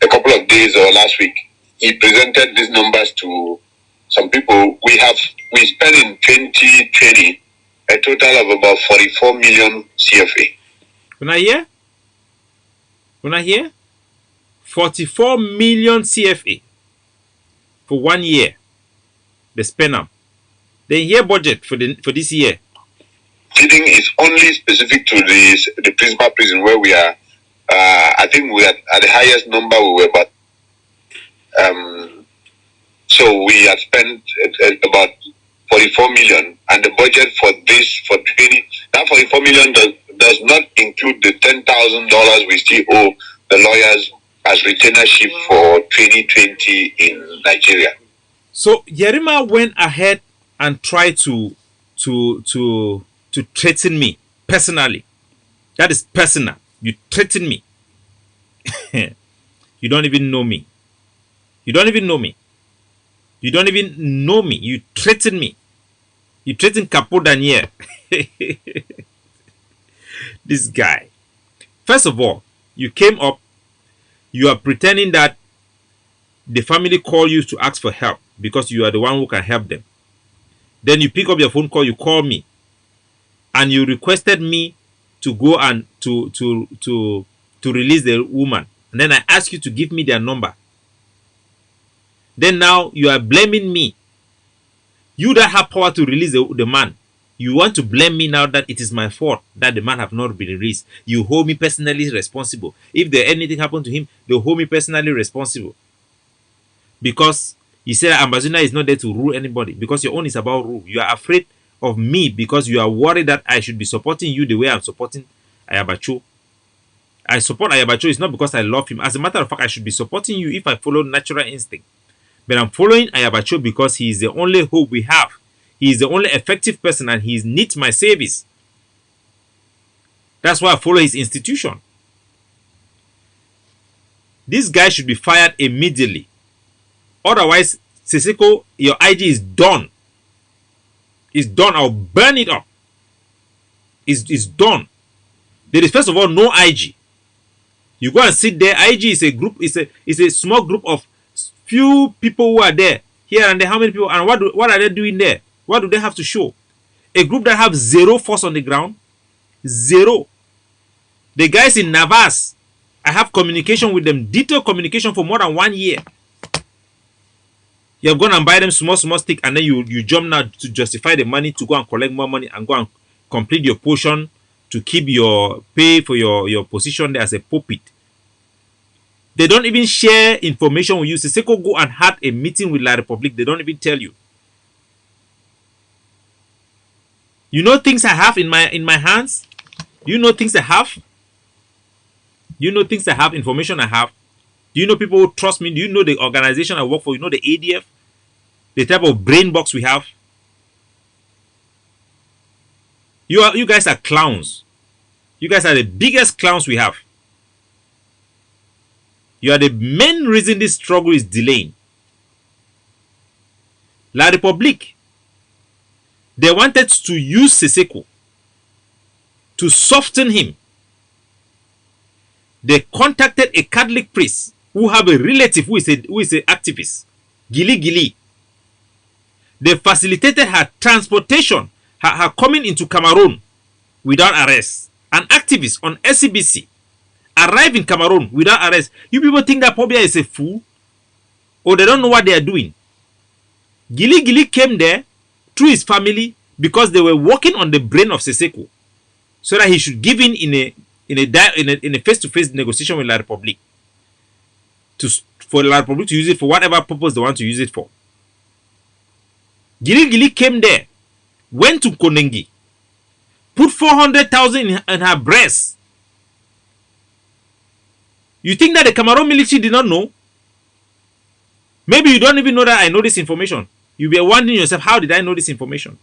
a couple of days or last week, he presented these numbers to some people. We spent in 2020 a total of about 44 million CFA. When I hear 44 million CFA for 1 year. They spend them. The year budget for this year. Feeding is only specific to the principal prison where we are. I think we are at the highest number we were, but so we have spent about 44 million, and the budget for this for 20 that 44 million does not include the $10,000 we still owe the lawyers as retainership for 2020 in Nigeria. So Yerima went ahead and tried to threaten me personally. That is personal. You threaten me. You don't even know me. You don't even know me. You don't even know me. You threaten me. You threaten Capo Daniel. This guy. First of all, you came up. You are pretending that the family called you to ask for help because you are the one who can help them. Then you pick up your phone call. You call me, and you requested me to go and to release the woman. And then I asked you to give me their number. Then now you are blaming me. You that have power to release the man. You want to blame me now that it is my fault that the man have not been released. You hold me personally responsible. If there anything happened to him, they hold me personally responsible. Because you said Ambazonia is not there to rule anybody. Because your own is about rule. You are afraid of me because you are worried that I should be supporting you the way I'm supporting Ayabacho. I support Ayabacho. It's not because I love him. As a matter of fact, I should be supporting you if I follow natural instinct. But I'm following Ayabacho because he is the only hope we have. He is the only effective person and he needs my service. That's why I follow his institution. This guy should be fired immediately. Otherwise, Sisiku, your IG is done. It's done. I'll burn it up. It's done. There is first of all no IG. You go and sit there. IG is a group. It's a small group of few people who are there here and there. How many people and what are they doing there? What do they have to show? A group that have zero force on the ground. Zero. The guys in Navas, I have communication with them, detailed communication for more than 1 year. You're going to buy them small stick and then you jump now to justify the money to go and collect more money and go and complete your portion to keep your pay for your position there as a puppet. They don't even share information with you. Sisiku go and had a meeting with La Republique. They don't even tell you. You know things I have in my hands? You know things I have? You know things I have, information I have? Do you know people who trust me? Do you know the organization I work for? You know the ADF? The type of brain box we have? You guys are clowns. You guys are the biggest clowns we have. You are the main reason this struggle is delaying. La Republique, they wanted to use Sisiku to soften him. They contacted a Catholic priest who have a relative who is an activist, Gili. They facilitated her transportation, her coming into Cameroun without arrest. An activist on SCBC arrived in Cameroun without arrest. You people think that Pobia is a fool? Or they don't know what they are doing? Gili came there through his family because they were working on the brain of Sisiku so that he should give in a face-to-face negotiation with La Republique for La Republique to use it for whatever purpose they want to use it for. Gili came there, went to Konengi, put 400,000 in her breast. You think that the Cameroon military did not know? Maybe you don't even know that I know this information. You'll be wondering yourself, how did I know this information?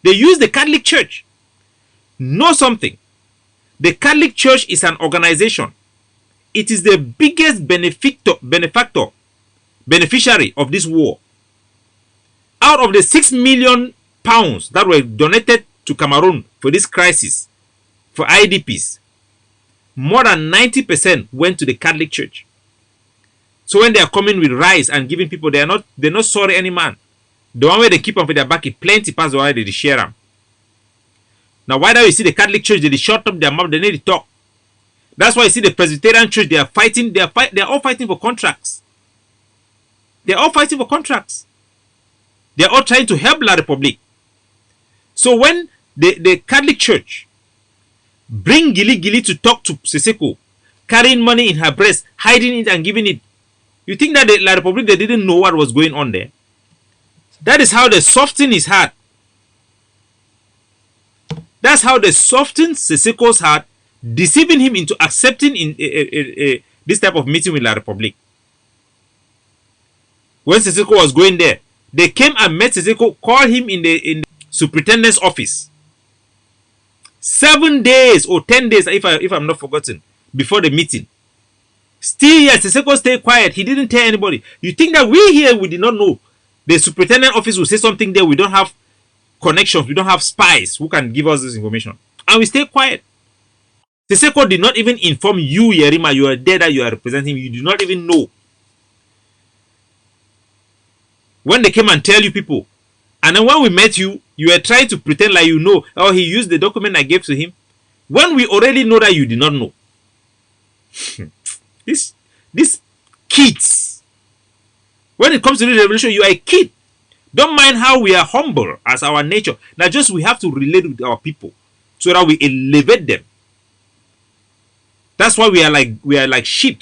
They use the Catholic Church. Know something. The Catholic Church is an organization. It is the biggest beneficiary of this war. Out of the £6 million that were donated to Cameroon for this crisis, for IDPs, more than 90% went to the Catholic Church. So when they are coming with rice and giving people, they're not sorry any man. The one way they keep on for their back is plenty past the one they share them. Now why do you see the Catholic Church, they shut up their mouth, they need to talk. That's why you see the Presbyterian Church, they are fighting, they're all fighting for contracts. They're all fighting for contracts. They're all trying to help La Republique. So when the Catholic Church bring Gili Gili to talk to Sisiku, carrying money in her breast, hiding it and giving it, you think that the La Republique, they didn't know what was going on there? That is how they soften his heart. That's how they soften Sisiku's heart, deceiving him into accepting this type of meeting with La Republique. When Sisiku was going there, they came and met Sisiku, called him in the superintendent's office. 7 days or 10 days, if I'm not forgotten, before the meeting. Still here, Sisiku stayed quiet. He didn't tell anybody. You think that we here, we did not know? The superintendent office will say something there. We don't have connections. We don't have spies who can give us this information. And we stay quiet. Sisiku did not even inform you, Yerima. You are there that you are representing. You do not even know. When they came and tell you people, and then when we met you, you were trying to pretend like you know. Oh, he used the document I gave to him. When we already know that you did not know. These kids. When it comes to the revolution, you are a kid. Don't mind how we are humble as our nature. Now just we have to relate with our people so that we elevate them. That's why we are like sheep.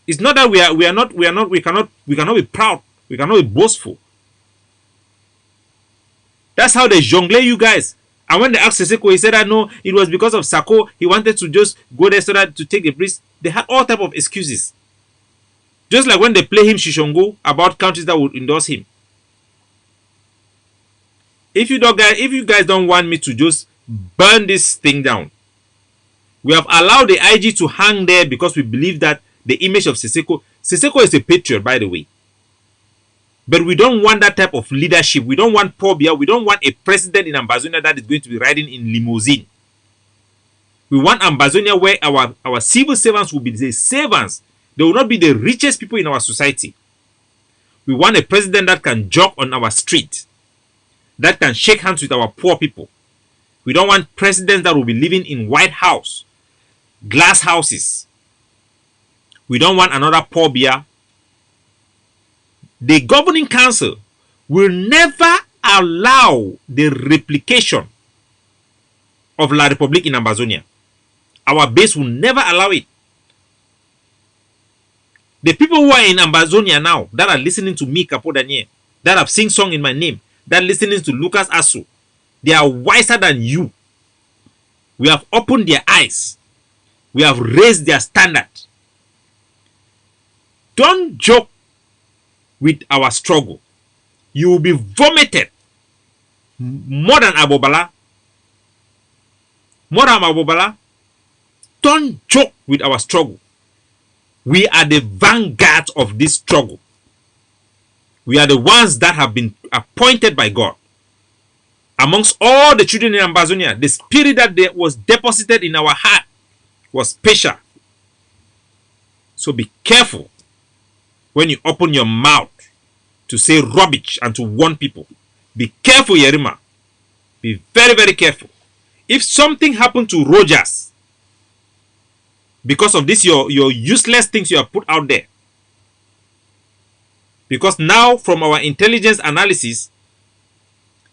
It's not that we cannot be proud. We cannot be boastful. That's how they jongle you guys. And when they asked Sisiku, he said that no, it was because of Sako. He wanted to just go there so that to take the priest. They had all type of excuses. Just like when they play him Shishongo about countries that would endorse him. If you guys don't want me to just burn this thing down, we have allowed the IG to hang there because we believe that the image of Sisiku is a patriot, by the way. But we don't want that type of leadership. We don't want Pobia. We don't want a president in Ambazonia that is going to be riding in limousine. We want Ambazonia where our civil servants will be the servants. They will not be the richest people in our society. We want a president that can jog on our street, that can shake hands with our poor people. We don't want presidents that will be living in White House, glass houses. We don't want another Pobia. The governing council will never allow the replication of La Republique in Ambazonia. Our base will never allow it. The people who are in Ambazonia now, that are listening to me, Capo Daniel, that have sing song in my name, that are listening to Lucas Asu, they are wiser than you. We have opened their eyes. We have raised their standard. Don't joke with our struggle. You will be vomited more than Abobala. More than Abobala. Don't joke with our struggle. We are the vanguard of this struggle. We are the ones that have been appointed by God. Amongst all the children in Ambazonia, the spirit that was deposited in our heart was special. So be careful when you open your mouth to say rubbish and to warn people. Be careful, Yerima. Be very, very careful. If something happened to Rogers because of this, your useless things you have put out there, because now from our intelligence analysis,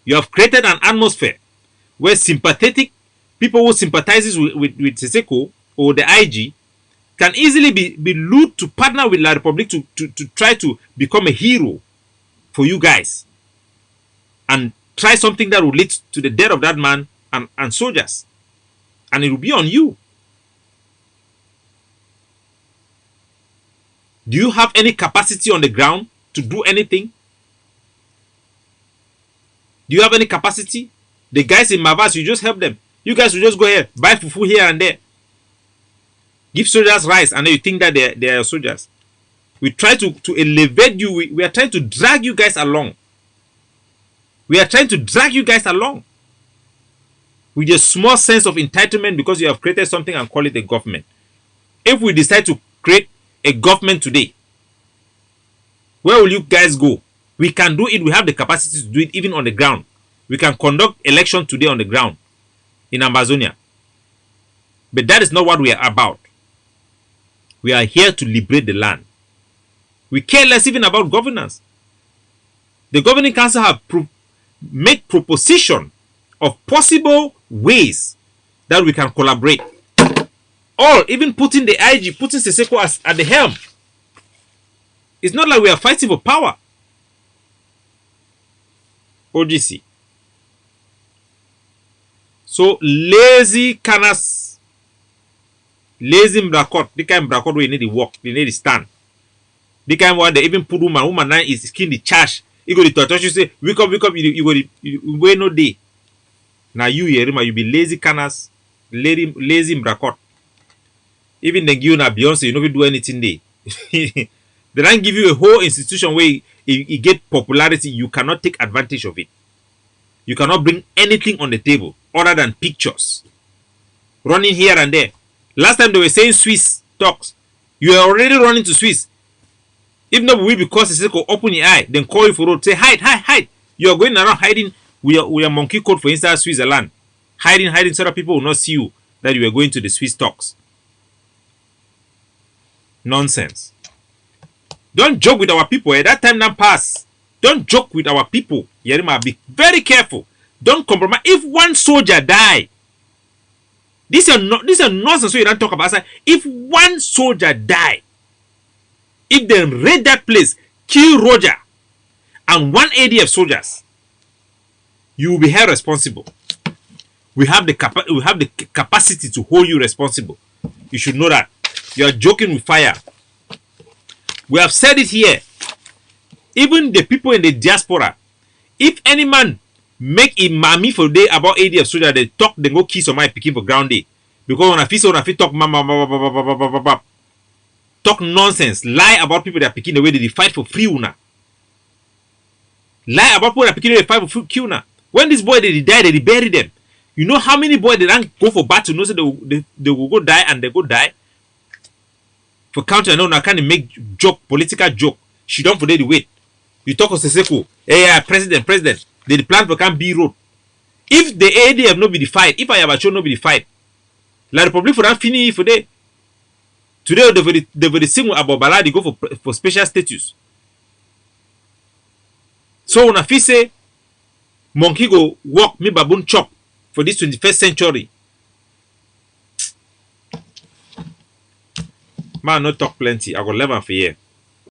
you have created an atmosphere where sympathetic people who sympathizes with Sisiku or the IG can easily be lured to partner with La Republique to try to become a hero for you guys and try something that will lead to the death of that man and soldiers. And it will be on you. Do you have any capacity on the ground to do anything? Do you have any capacity? The guys in Mavas, you just help them. You guys will just go here, buy fufu here and there. Give soldiers rice, and then you think that they are soldiers. We try to elevate you. We are trying to drag you guys along. We are trying to drag you guys along. with a small sense of entitlement because you have created something and call it a government. If we decide to create a government today, where will you guys go? We can do it. We have the capacity to do it even on the ground. We can conduct election today on the ground in Ambazonia. But that is not what we are about. We are here to liberate the land. We care less even about governance. The governing council have made proposition of possible ways that we can collaborate. All, even putting the IG, putting Sisiku at the helm. It's not like we are fighting for power. OGC. So lazy canas, lazy mrakot, the kind of mrakot we need to work, they need to stand. The kind where they even put woman now is skin the charge. You go to touch you say, wake up, you go to wait no day. Now you Yerima, you be lazy canas, lazy mrakot. Even then you na Beyonce, you never do anything there. They don't give you a whole institution where you get popularity, you cannot take advantage of it. You cannot bring anything on the table other than pictures. Running here and there. Last time they were saying Swiss talks. You are already running to Swiss. If not, we because Sisiku open your eye, then call you for road. Say hide. You are going around hiding. We are monkey code for inside Switzerland. Hiding so that people will not see you that you are going to the Swiss talks. Nonsense. Don't joke with our people. That time now pass. Don't joke with our people. Yerima, be very careful. Don't compromise. If one soldier die, this is nonsense. So you don't talk about that. If one soldier die, if they raid that place, kill Roger and one ADF soldiers, you will be held responsible. We have the capacity to hold you responsible. You should know that. You are joking with fire. We have said it here. Even the people in the diaspora, if any man make a mami for day about ADF soldier, they talk, they go kiss on my picking for ground day. Because when I feel talk mama, talk nonsense, lie about people that are picking the way they fight for free una. Lie about people that are picking the way they fight for free una. When this boy they die, they bury them. You know how many boys they don't go for battle, no, so they will go die and they go die. For counter, no, I can't make joke, political joke. She don't for the wait. You talk of Sisiku, hey, president, they plan for can be road. If the ADF no be the fight, if I have a show no be the fight, La Republic for that finish for day. Today they will sing about Bala, they go for special status. So when I feel say monkey go walk me baboon chop for this 21st century. Man, not talk plenty. I got 11 for here.